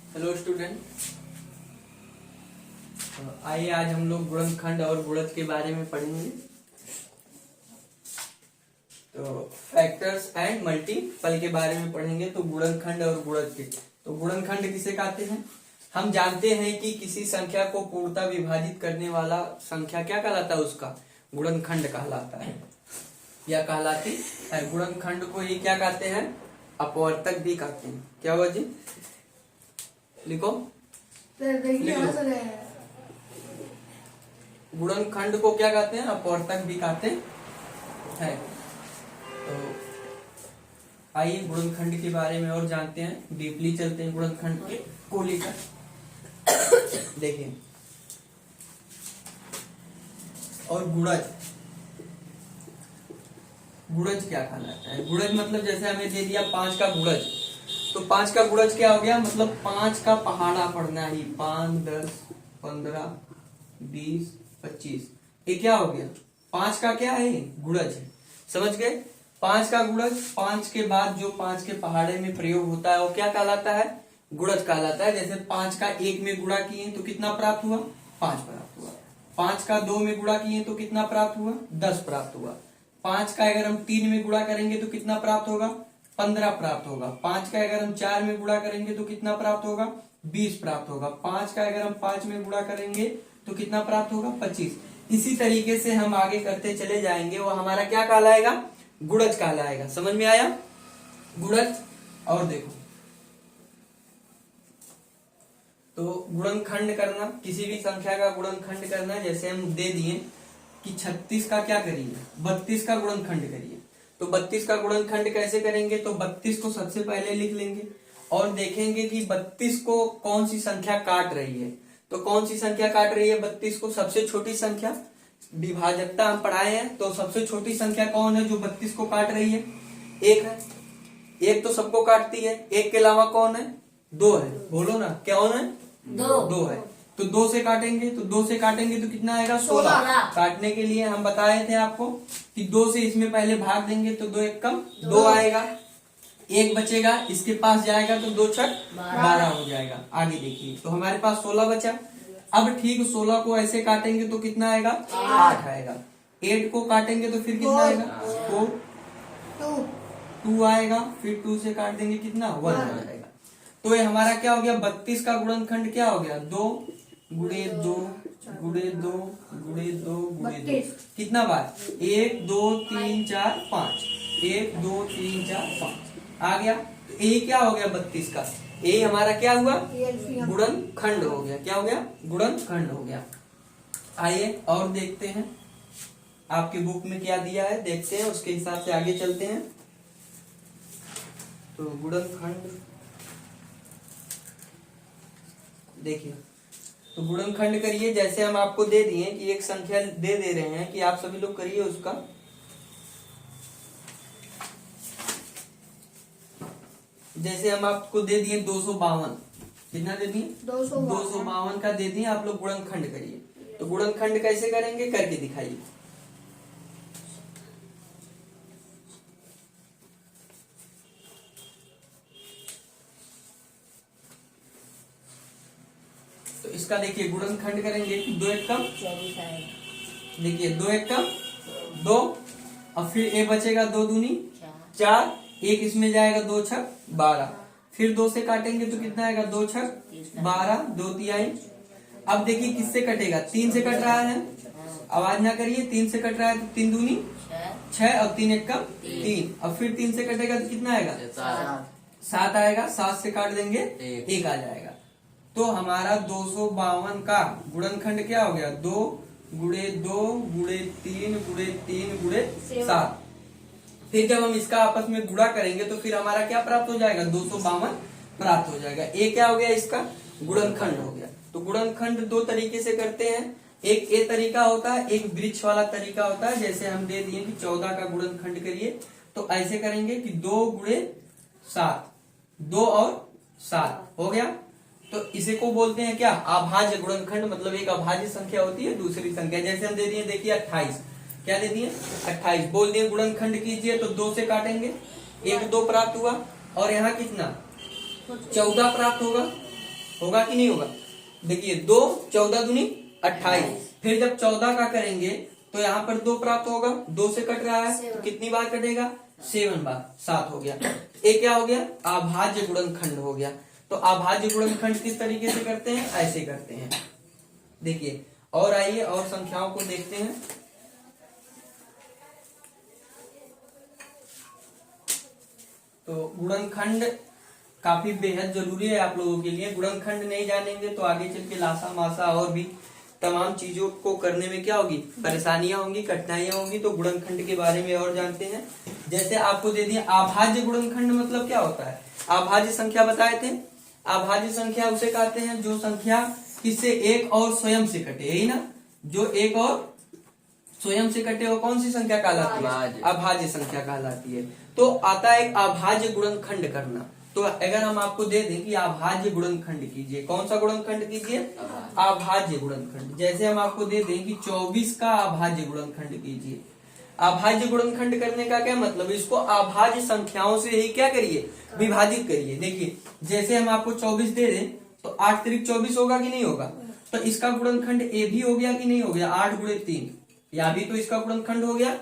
Hello student, आइए आज हम लोग गुणनखंड और गुणज के बारे में पढ़ेंगे। तो फैक्टर्स एंड मल्टीपल के बारे में पढ़ेंगे। तो गुणनखंड और गुणज के, तो गुणनखंड किसे कहते हैं? हम जानते हैं कि किसी संख्या को पूर्णतः विभाजित करने वाला संख्या क्या कहलाता है? उसका गुणनखंड कहलाता है या कहलाती है। गुणनखंड को ये क्या कहते हैं? अपवर्तक भी कहते हैं। क्या हुआ जी? लिखो। गुणनखंड को क्या कहते हैं? अपवर्तक भी कहते हैं। तो आइए गुणनखंड के बारे में और जानते हैं, डीपली चलते हैं गुणनखंड के को लेकर। देखिए, और गुणज, गुणज क्या कहलाता है? गुणज मतलब जैसे हमें दे दिया 5 का गुणज, तो 5 का गुणज क्या हो गया? मतलब 5 का पहाड़ा पढ़ना ही। 5, 10, 15, 20, 25, ये क्या हो गया? 5 का क्या है? गुणज है। समझ गए? 5 का गुणज, 5 के बाद जो 5 के पहाड़े में प्रयोग होता है वो क्या कहलाता है? गुणज कहलाता है। जैसे 5 का 1 में गुणा किए तो कितना प्राप्त हुआ? 5 प्राप्त हुआ। 5 का 2 में गुणा किए तो कितना प्राप्त हुआ? 10 प्राप्त हुआ। 5 का अगर हम 3 में गुणा करेंगे तो कितना प्राप्त होगा? 15 प्राप्त होगा। 5 का अगर हम 4 में गुणा करेंगे तो कितना प्राप्त होगा? 20 प्राप्त होगा। 5 का अगर हम 5 में गुणा करेंगे तो कितना प्राप्त होगा? 25। इसी तरीके से हम आगे करते चले जाएंगे, वो हमारा क्या कहलाएगा? गुणज कहलाएगा। समझ में आया? गुणज। और देखो, तो गुणनखंड करना, किसी भी संख्या का गुणनखंड करना, जैसे हम दे दिए कि 36 का क्या करिए? 32 का गुणनखंड करिए। तो 32 का गुणनखंड कैसे करेंगे? तो 32 को सबसे पहले लिख लेंगे और देखेंगे कि 32 को कौन सी संख्या काट रही है। तो कौन सी संख्या काट रही है 32 को? सबसे छोटी संख्या। विभाजकता हम पढ़ाए हैं, तो सबसे छोटी संख्या कौन है जो 32 को काट रही है? 1 है। 1 तो सबको काटती है। 1 के अलावा कौन है? 2 है। बोलो ना, क्या है? 2 है। तो 2 से काटेंगे, तो 2 से काटेंगे तो कितना आएगा? 16। काटने के लिए हम बताए थे आपको कि 2 से इसमें पहले भाग देंगे तो 2 एक कम 2 आएगा। 1 बचेगा, इसके पास जाएगा तो 2 छक 12 हो जाएगा। आगे देखिए, तो हमारे पास 16 बचा। अब ठीक 16 को ऐसे काटेंगे तो कितना आएगा? 8 आएगा। 8 को काटेंगे तो फिर कितना आएगा? 4, 2 आएगा। फिर 2 से काट देंगे कितना? 1 आ जाएगा। तो ये हमारा क्या हो गया? 32 का गुणनखंड क्या हो गया? 2 गुणे 2 गुणे 2 गुणे 2 गुणे 2। कितना बार? 1 2 3 4 5। 1 2 3 4 5 आ गया। तो ये क्या हो गया? 32 का ये हमारा क्या हुआ? गुणनखंड हो गया। क्या हो गया? गुणनखंड हो गया। आइए और देखते हैं आपकी बुक में क्या दिया है, देखते हैं, उसके हिसाब से आगे चलते हैं। तो गुणनखंड देखिए, तो गुणनखंड करिए। जैसे हम आपको दे दिए कि एक संख्या दे रहे हैं कि आप सभी लोग करिए उसका। जैसे हम आपको दे दिए 252। कितना दे दिए? 252 का दे दिए। आप लोग गुणनखंड करिए। तो गुणनखंड कैसे करेंगे करके दिखाइए। तो इसका देखिए गुणनखंड करेंगे। 2 एक कम, देखिए 2 एक कम 2, अब फिर एक बचेगा 2 दूनी 4, 1 इसमें जाएगा 2 छक 12। फिर 2 से काटेंगे तो कितना आएगा? 2 छक 12, 2 तिहाई। अब देखिए किससे कटेगा? 3 से कट रहा है। आवाज ना करिए, 3 से कट रहा है तो 3 दूनी 6 और 3 एक कम 3। अब फिर 3 से कटेगा तो कितना आएगा? 7 आएगा। 7 से काट देंगे 1 आ जाएगा। तो हमारा 252 का गुणनखंड क्या हो गया? 2 गुणे 2 गुणे 3 गुणे 3 गुणे 7। फिर जब हम इसका आपस में गुणा करेंगे तो फिर हमारा क्या प्राप्त हो जाएगा? 252 प्राप्त हो जाएगा। ये क्या हो गया? इसका गुणनखंड हो गया। तो गुणनखंड 2 तरीके से करते हैं। एक ये तरीका होता है, एक वृक्ष वाला तरीका होता है। जैसे हम दे दिए कि 14 का गुणनखंड करिए, तो ऐसे करेंगे कि 2 गुणे 7, 2 और 7 हो गया। तो इसे को बोलते हैं क्या? अभाज्य गुणनखंड। मतलब एक अभाज्य संख्या होती है दूसरी संख्या। जैसे हम दे दिए, देखिए 28। क्या दे दिए? 28 बोल दिए गुणनखंड कीजिए, तो 2 से काटेंगे 1 2 प्राप्त हुआ। और यहाँ कितना? 14 प्राप्त होगा। होगा कि नहीं होगा? देखिए 2 14 दूनी 28। फिर जब 14 का करेंगे तो यहाँ पर 2 प्राप्त होगा, 2 से कट रहा है तो कितनी बार कटेगा? 7 बार, 7 हो गया। ये क्या हो गया? अभाज्य गुणनखंड हो गया। तो अभाज्य गुणनखंड किस तरीके से करते हैं? ऐसे करते हैं। देखिए और आइए और संख्याओं को देखते हैं। तो गुणनखंड काफी बेहद जरूरी है आप लोगों के लिए। गुणनखंड नहीं जानेंगे तो आगे चल के लासा मासा और भी तमाम चीजों को करने में क्या होगी? परेशानियां होंगी, कठिनाइयां होंगी। तो गुणनखंड के बारे में और जानते हैं। जैसे आपको दे दिया अभाज्य गुणनखंड मतलब क्या होता है? अभाज्य संख्या बताए थे। अभाज्य संख्या उसे कहते हैं जो संख्या किससे? एक और स्वयं से कटे, यही ना? जो एक और स्वयं से कटे वो कौन सी संख्या कहलाती है? अभाज्य संख्या कहलाती है। तो आता है एक अभाज्य गुणनखंड करना। तो अगर हम आपको दे दें कि अभाज्य गुणनखंड कीजिए, कौन सा गुणनखंड कीजिए? अभाज्य गुणनखंड। जैसे हम आपको दे दें कि 24 का अभाज्य गुणनखंड कीजिए। अभाज्य गुणनखंड करने का क्या मतलब? इसको अभाज्य संख्याओं से ही क्या करिए? विभाजित करिए। देखिए जैसे हम आपको 24 दे दें तो 8 3 24 होगा कि नहीं होगा? तो इसका गुणनखंड ए भी हो गया कि नहीं हो गया? 8 गुणे 3, या भी तो इसका गुणनखंड हो गया।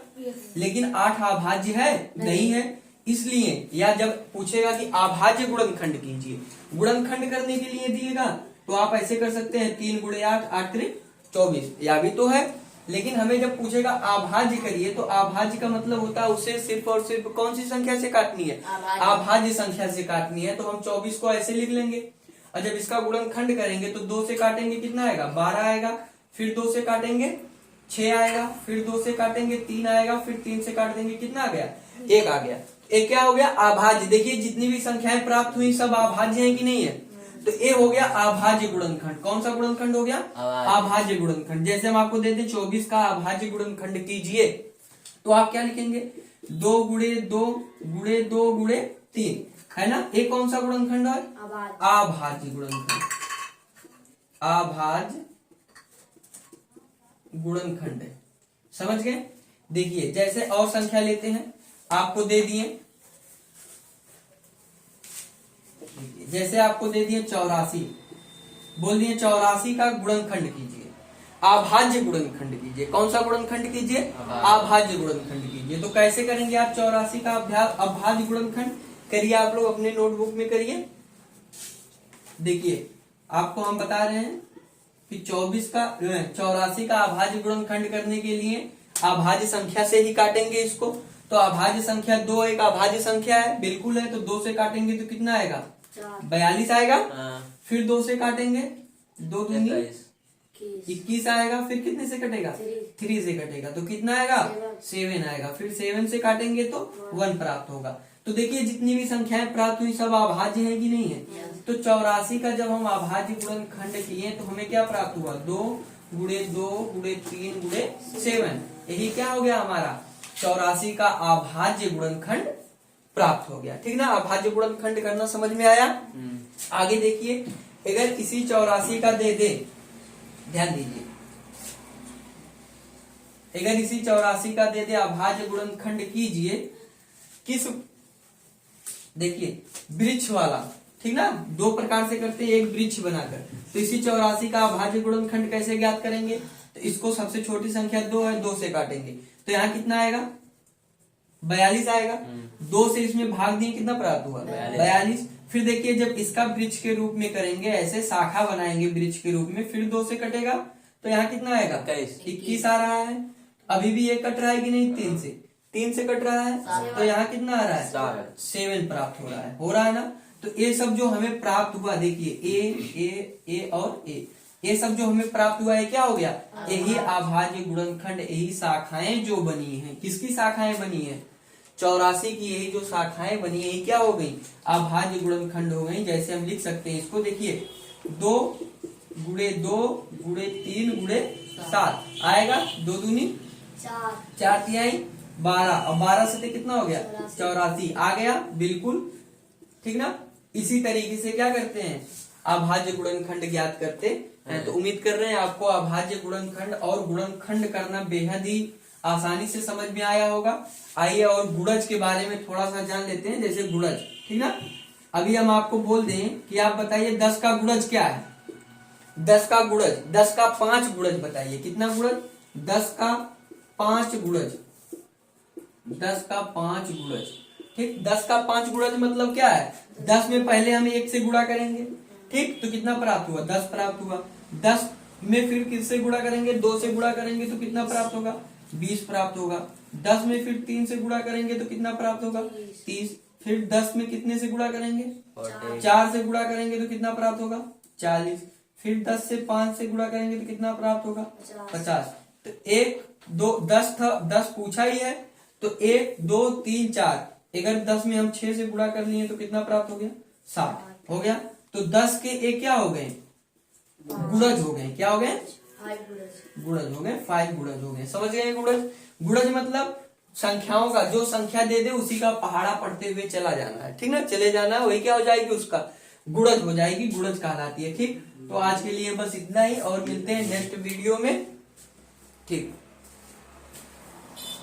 लेकिन 8 अभाज्य है नहीं है, इसलिए या जब पूछेगा कि अभाज्य गुणनखंड कीजिए, गुणनखंड करने के लिए दिएगा तो आप ऐसे कर सकते हैं 3 गुणे 8, 8 3 24, या भी तो है। लेकिन हमें जब पूछेगा अभाज्य करिए तो अभाज्य का मतलब होता है उसे सिर्फ और सिर्फ कौन सी संख्या से काटनी है? अभाज्य संख्या से काटनी है। तो हम 24 को ऐसे लिख लेंगे और जब इसका गुणनखंड करेंगे तो 2 से काटेंगे कितना आएगा? 12 आएगा। फिर 2 से काटेंगे 6 आएगा। फिर 2 से काटेंगे 3 आएगा। फिर 3 से काट देंगे कितना आ गया? 1 आ गया। एक क्या हो गया? अभाज्य। देखिए जितनी भी संख्याएं प्राप्त हुई सब अभाज्य हैं कि नहीं है? तो ये हो गया अभाज्य गुणनखंड। कौन सा गुणनखंड हो गया? अभाज्य गुणनखंड। जैसे हम आपको देते 24 का अभाज्य गुणनखंड कीजिए तो आप क्या लिखेंगे? 2 गुणे 2 गुणे 2 गुणे 3, है ना? ये कौन सा गुणनखंड है? अभाज्य गुणनखंड। अभाज्य गुणनखंड है, समझ गए? देखिए जैसे और संख्या लेते हैं, आपको दे दिए, जैसे आपको दे दिए 84, बोल दिए 84 का गुणनखंड कीजिए, अभाज्य गुणनखंड कीजिए। कौन सा गुणनखंड कीजिए? अभाज्य गुणनखंड कीजिए। तो कैसे करेंगे आप 84 का अभाज्य गुणनखंड? करिए आप लोग अपने नोटबुक में करिए। देखिए आपको हम बता रहे हैं कि 84 का अभाज्य गुणनखंड करने के लिए अभाज्य संख्या से ही काटेंगे इसको। तो अभाज्य संख्या 2 एक अभाज्य संख्या है, बिल्कुल है। तो 2 से काटेंगे तो कितना आएगा? 42 आएगा। फिर 2 से काटेंगे 2 दूनी 21 आएगा। फिर कितने से कटेगा? 3 से कटेगा तो कितना आएगा? 7 आएगा। फिर 7 से काटेंगे तो 1 प्राप्त होगा। तो देखिए जितनी भी संख्याएं प्राप्त हुई सब अभाज्य है कि नहीं है? तो 84 का जब हम अभाज्य गुणनखंड किए तो हमें क्या प्राप्त हुआ? 2 गुणे 2 गुणे 3 गुणे 7। यही क्या हो गया हमारा? 84 का अभाज्य गुणनखंड प्राप्त हो गया। ठीक ना? अभाज्य गुणनखंड करना समझ में आया? आगे देखिए अगर इसी 84 का दे दे, ध्यान दीजिए, अगर इसी 84 का दे दे अभाज्य गुणनखंड कीजिए किस, देखिए वृक्ष वाला, ठीक ना? 2 प्रकार से करते हैं, एक वृक्ष बनाकर। तो इसी 84 का अभाज्य गुणनखंड कैसे ज्ञात करेंगे? तो इसको सबसे छोटी संख्या 2 है, 2 से काटेंगे तो यहाँ कितना आएगा? 42 आएगा। 2 से इसमें भाग दिए कितना प्राप्त हुआ? 42। फिर देखिए जब इसका वृक्ष के रूप में करेंगे, ऐसे शाखा बनाएंगे वृक्ष के रूप में, फिर 2 से कटेगा तो यहाँ कितना आएगा? 21 आ रहा है। अभी भी ये कट रहा है कि नहीं? 3 से कट रहा है तो यहाँ कितना आ रहा है? 7 प्राप्त हो रहा है। हो रहा है ना? तो ये सब जो हमें प्राप्त हुआ, देखिए ए और ये सब जो हमें प्राप्त हुआ है क्या हो गया? यही अभाज्य गुणनखंड, यही शाखाएं जो बनी हैं। किसकी शाखाएं बनी है? 84 की यही जो शाखाएं बनी है क्या हो गई? अभाज्य गुणनखंड हो गई। जैसे हम लिख सकते हैं इसको, देखिए 2 गुणे 2 गुणे 3 गुणे 7 आएगा। 2 दूनी 4 तिहाई 12 और 12 से कितना हो गया? 84 आ गया, बिल्कुल ठीक ना? इसी तरीके से क्या करते हैं? अभाज्य गुणनखंड ज्ञात करते हैं। तो उम्मीद कर रहे हैं आपको अभाज्य गुणनखंड और गुणनखंड करना बेहद ही आसानी से समझ में आया होगा। आइए और गुणज के बारे में थोड़ा सा जान लेते हैं। जैसे गुणज, ठीक ना? अभी हम आपको बोल दें कि आप बताइए 10 का गुणज क्या है। 10 का गुणज, 10 का 5 गुणज बताइए, कितना गुणज? 10 का 5 गुणज, 10 का 5 गुणज। ठीक, 10 का 5 गुणज मतलब क्या है? 10 में पहले हम 1 से गुणा करेंगे, ठीक, तो कितना प्राप्त हुआ? 10 प्राप्त हुआ। 10 में फिर किससे गुणा करेंगे? 2 से गुणा करेंगे तो कितना प्राप्त होगा? 20 प्राप्त होगा। 10 में फिर 3 से गुणा करेंगे तो कितना प्राप्त होगा? 30। फिर 10 में कितने से गुणा करेंगे? 4 से गुणा करेंगे तो कितना प्राप्त होगा? 40। फिर 10 से 5 से गुणा करेंगे तो कितना प्राप्त होगा? 50। तो 1 2 10 था, 10 पूछा ही है, तो 1 2 3 4, अगर 10 में हम 6 से गुणा कर लिए तो कितना प्राप्त हो गया? 60 हो गया। तो 10 के एक क्या हो गए? गुणज हो गए। क्या हो गए? गुणज हो गए, 5 गुणज हो गए। समझ गए गुणज? गुणज मतलब संख्याओं का, जो संख्या दे दे उसी का पहाड़ा पढ़ते हुए चला जाना है, ठीक ना, चले जाना है, वही क्या हो जाएगी? उसका गुणज हो जाएगी, गुणज कहलाती है। ठीक, तो आज के लिए बस इतना ही, और मिलते हैं नेक्स्ट वीडियो में। ठीक।